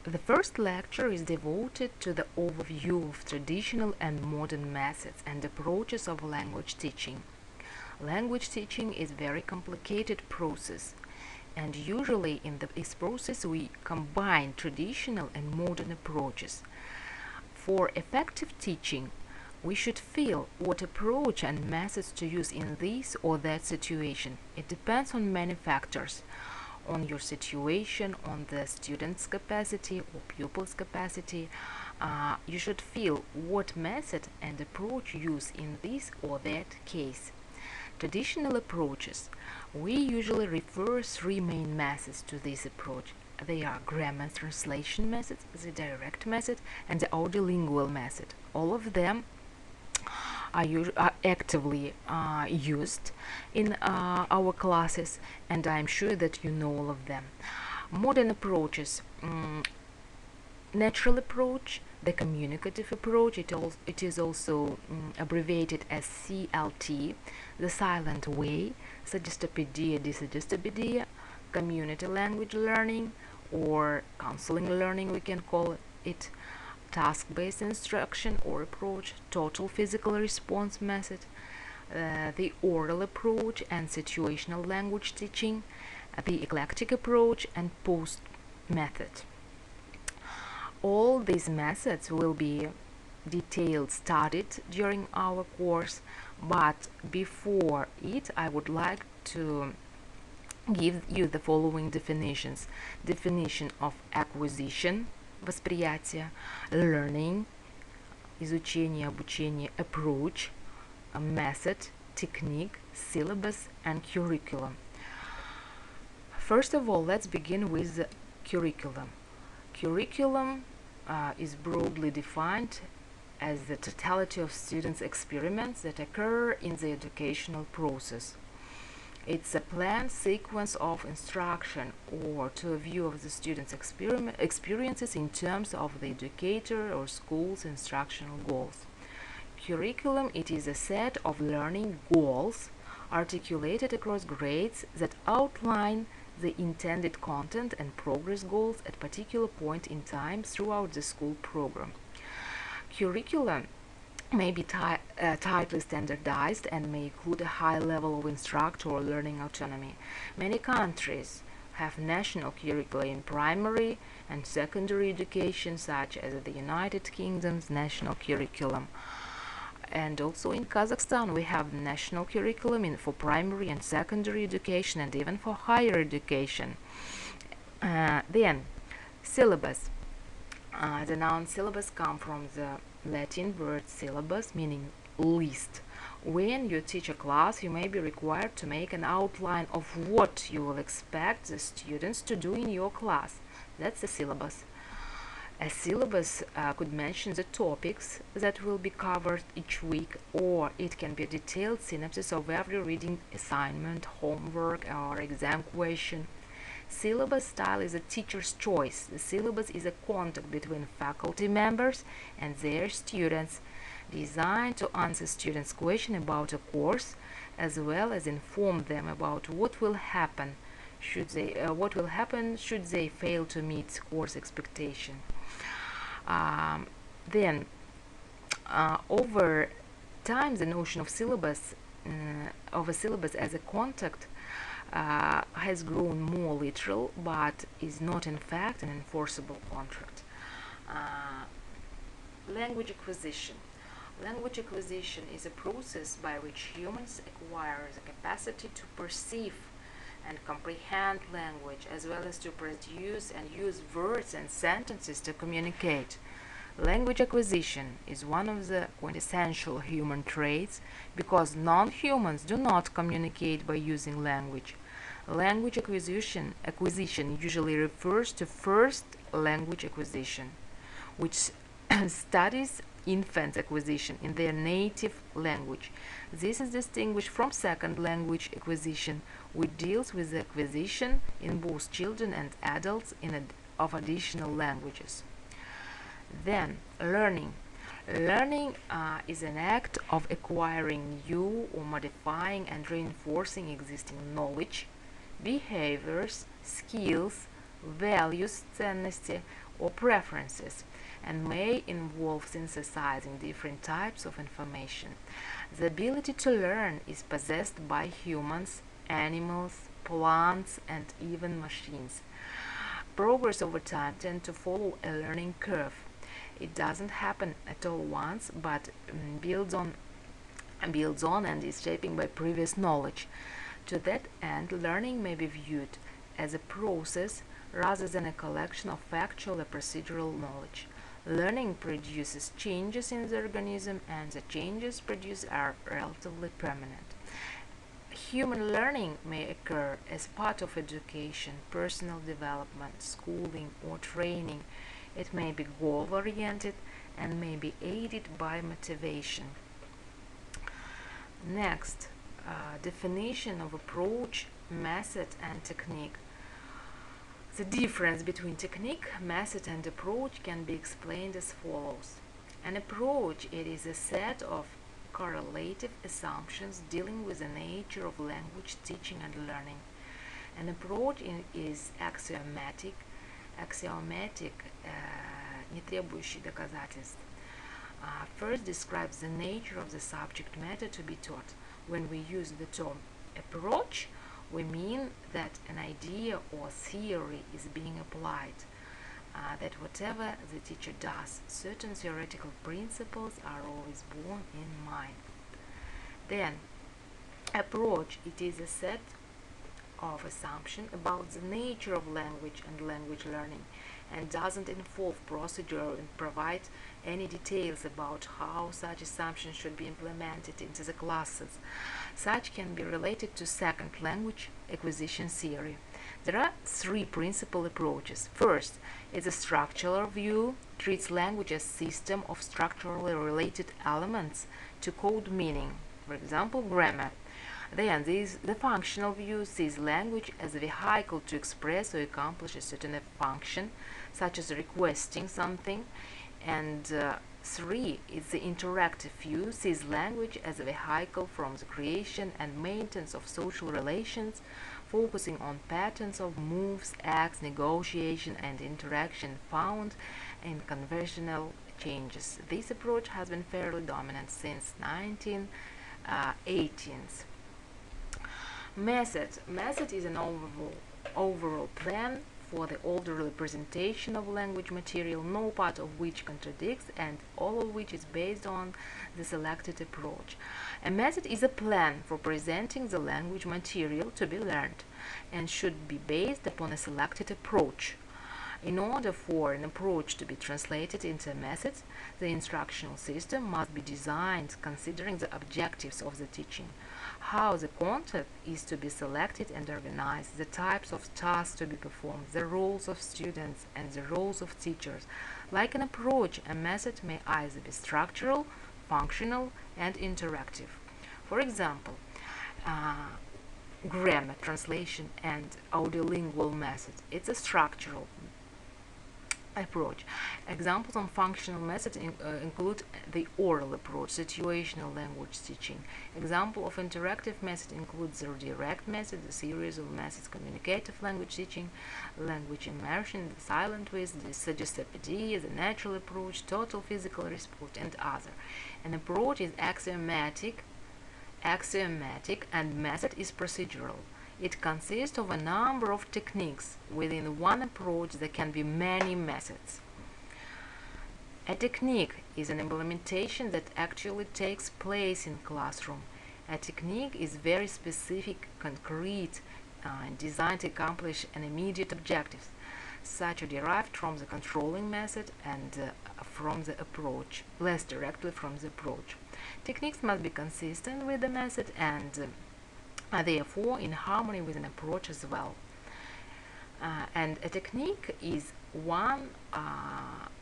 The first lecture is devoted to the overview of traditional and modern methods and approaches of language teaching. Language teaching is a very complicated process, and usually in this process we combine traditional and modern approaches. For effective teaching, we should feel what approach and methods to use in this or that situation. It depends on many factors, on your situation, on the student's capacity or pupil's capacity. You should feel what method and approach use in this or that case. Traditional approaches. We usually refer three main methods to this approach. They are grammar translation method, the direct method, and the audiolingual method. All of them are actively used in our classes, and I'm sure that you know all of them. Modern approaches, natural approach, the communicative approach, it is also abbreviated as CLT, the silent way, suggestopedia, dissuggestopedia, community language learning, or counseling learning we can call it, task-based instruction or approach, total physical response method, the oral approach and situational language teaching, the eclectic approach, and post method. All these methods will be detailed studied during our course, but before it I would like to give you the following definitions. Definition of acquisition, восприятие, learning, изучение, обучение, approach, a method, technique, syllabus, and curriculum. First of all, let's begin with the curriculum. Curriculum is broadly defined as the totality of students' experiments that occur in the educational process. It's a planned sequence of instruction or to a view of the students' experiences in terms of the educator or school's instructional goals. Curriculum, it is a set of learning goals articulated across grades that outline the intended content and progress goals at a particular point in time throughout the school program. Curriculum may be tightly standardized and may include a high level of instructor or learning autonomy. Many countries have national curricula in primary and secondary education, such as the United Kingdom's national curriculum. And also in Kazakhstan we have national curriculum for primary and secondary education and even for higher education. Then syllabus. The noun syllabus comes from the Latin word syllabus, meaning list. When you teach a class, you may be required to make an outline of what you will expect the students to do in your class. That's the syllabus. A syllabus could mention the topics that will be covered each week, or it can be a detailed synopsis of every reading assignment, homework, or exam question. Syllabus style is a teacher's choice. The syllabus is a contact between faculty members and their students, designed to answer students' questions about a course, as well as inform them about what will happen should they fail to meet course expectation. Then, over time, the notion of a syllabus as a contact has grown more literal, but is not in fact an enforceable contract. Language acquisition. Language acquisition is a process by which humans acquire the capacity to perceive and comprehend language, as well as to produce and use words and sentences to communicate. Language acquisition is one of the quintessential human traits because non-humans do not communicate by using language. Language acquisition usually refers to first language acquisition, which studies infants' acquisition in their native language. This is distinguished from second language acquisition, which deals with the acquisition in both children and adults of additional languages. Then, learning. Learning is an act of acquiring new or modifying and reinforcing existing knowledge, behaviors, skills, values, ценности, or preferences, and may involve synthesizing different types of information. The ability to learn is possessed by humans, animals, plants, and even machines. Progress over time tends to follow a learning curve. It doesn't happen at all once, but builds on and is shaped by previous knowledge. To that end, learning may be viewed as a process rather than a collection of factual or procedural knowledge. Learning produces changes in the organism, and the changes produced are relatively permanent. Human learning may occur as part of education, personal development, schooling, or training. It may be goal-oriented and may be aided by motivation. Next, definition of approach, method, and technique. The difference between technique, method, and approach can be explained as follows. An approach, it is a set of correlative assumptions dealing with the nature of language teaching and learning. An approach is axiomatic, не требующий доказательств. First describes the nature of the subject matter to be taught. When we use the term approach, we mean that an idea or theory is being applied, that whatever the teacher does, certain theoretical principles are always borne in mind. Then, approach, it is a set of assumptions about the nature of language and language learning, and doesn't involve procedure and provide any details about how such assumptions should be implemented into the classes. Such can be related to second language acquisition theory. There are three principal approaches. First is a structural view, treats language as a system of structurally related elements to code meaning, for example, grammar. Then the functional view sees language as a vehicle to express or accomplish a certain function, such as requesting something. And three is the interactive view, sees language as a vehicle from the creation and maintenance of social relations, focusing on patterns of moves, acts, negotiation, and interaction found in conversational changes. This approach has been fairly dominant since 1918s. Method is an overall plan for the orderly presentation of language material, no part of which contradicts and all of which is based on the selected approach. A method is a plan for presenting the language material to be learned and should be based upon a selected approach. In order for an approach to be translated into a method, the instructional system must be designed considering the objectives of the teaching, how the content is to be selected and organized, the types of tasks to be performed, the roles of students, and the roles of teachers. Like an approach, a method may either be structural, functional, and interactive. For example, grammar, translation, and audiolingual method. It's a structural approach. Examples on functional methods include the oral approach, situational language teaching. Example of interactive method includes the direct method, the series of methods, communicative language teaching, language immersion, the silent quiz, the suggestipedia, the natural approach, total physical response, and other. An approach is axiomatic, and method is procedural. It consists of a number of techniques. Within one approach, there can be many methods. A technique is an implementation that actually takes place in classroom. A technique is very specific, concrete, and designed to accomplish an immediate objective. Such are derived from the controlling method and from the approach, less directly from the approach. Techniques must be consistent with the method and therefore in harmony with an approach as well. And a technique is one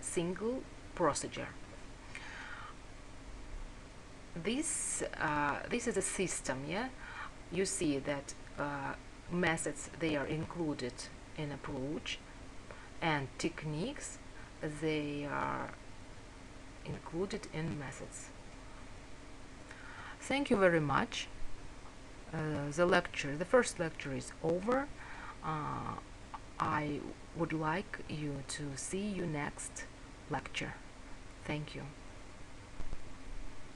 single procedure. This is a system. Yeah, you see that methods, they are included in approach, and techniques, they are included in methods. Thank you very much. The first lecture is over. I would like you to see you next lecture. Thank you.